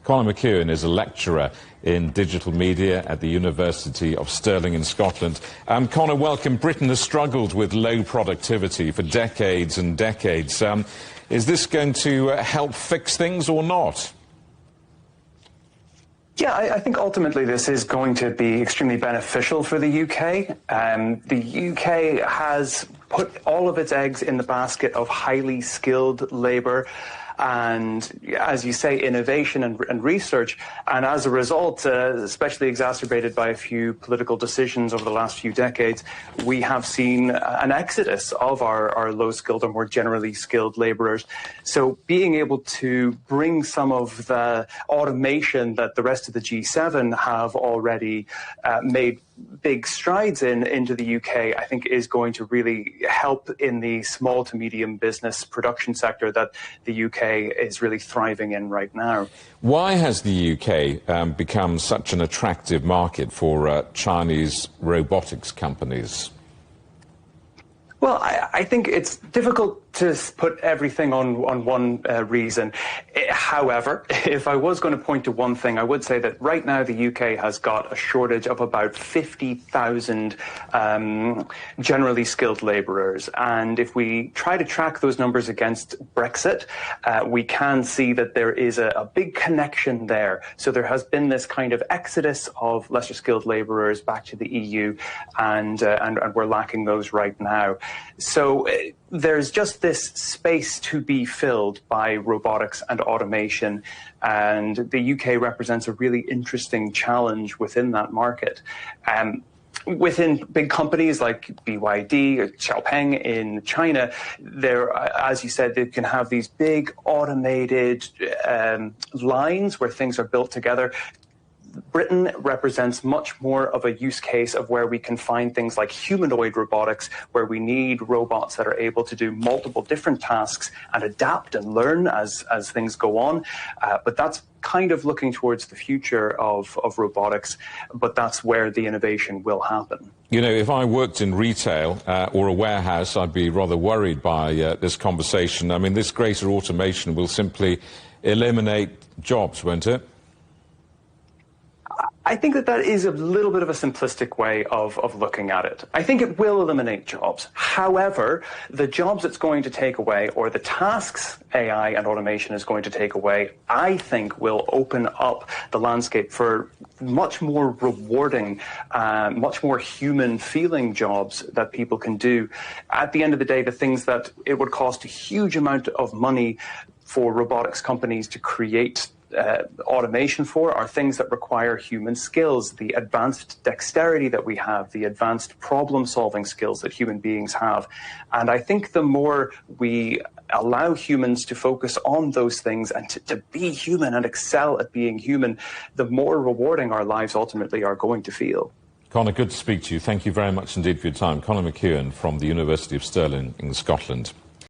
Conor McKeown is a lecturer in digital media at the University of Stirling in Scotland. Conor, welcome. Britain has struggled with low productivity for decades and decades. Is this going to help fix things or not? Yeah, I think ultimately this is going to be extremely beneficial for the UK. The UK has put all of its eggs in the basket of highly skilled labour and, as you say, innovation and research. And as a result, especially exacerbated by a few political decisions over the last few decades, we have seen an exodus of our low-skilled or more generally skilled labourers. So being able to bring some of the automation that the rest of the G7 have already made big strides into the UK, I think is going to really help in the small to medium business production sector that the UK is really thriving in right now. Why has the UK become such an attractive market for Chinese robotics companies? Well, I think it's difficult to put everything on one reason. However, if I was going to point to one thing, I would say that right now the UK has got a shortage of about 50,000 generally skilled labourers. And if we try to track those numbers against Brexit, we can see that there is a big connection there. So there has been this kind of exodus of lesser skilled labourers back to the EU, and we're lacking those right now. So there's just this space to be filled by robotics and automation, and the UK represents a really interesting challenge within that market. Within big companies like BYD or Xiaopeng in China, there, as you said, they can have these big automated lines where things are built together. Britain represents much more of a use case of where we can find things like humanoid robotics, where we need robots that are able to do multiple different tasks and adapt and learn as things go on. But that's kind of looking towards the future of robotics, but that's where the innovation will happen. You know, if I worked in retail or a warehouse, I'd be rather worried by this conversation. I mean, this greater automation will simply eliminate jobs, won't it? I think that is a little bit of a simplistic way of looking at it. I think it will eliminate jobs. However, the jobs it's going to take away, or the tasks AI and automation is going to take away, I think will open up the landscape for much more rewarding, much more human-feeling jobs that people can do. At the end of the day, the things that it would cost a huge amount of money for robotics companies to create automation for are things that require human skills, the advanced dexterity that we have, the advanced problem-solving skills that human beings have. And I think the more we allow humans to focus on those things and to be human and excel at being human, the more rewarding our lives ultimately are going to feel. Conor, good to speak to you. Thank you very much indeed for your time. Conor McKeown from the University of Stirling in Scotland.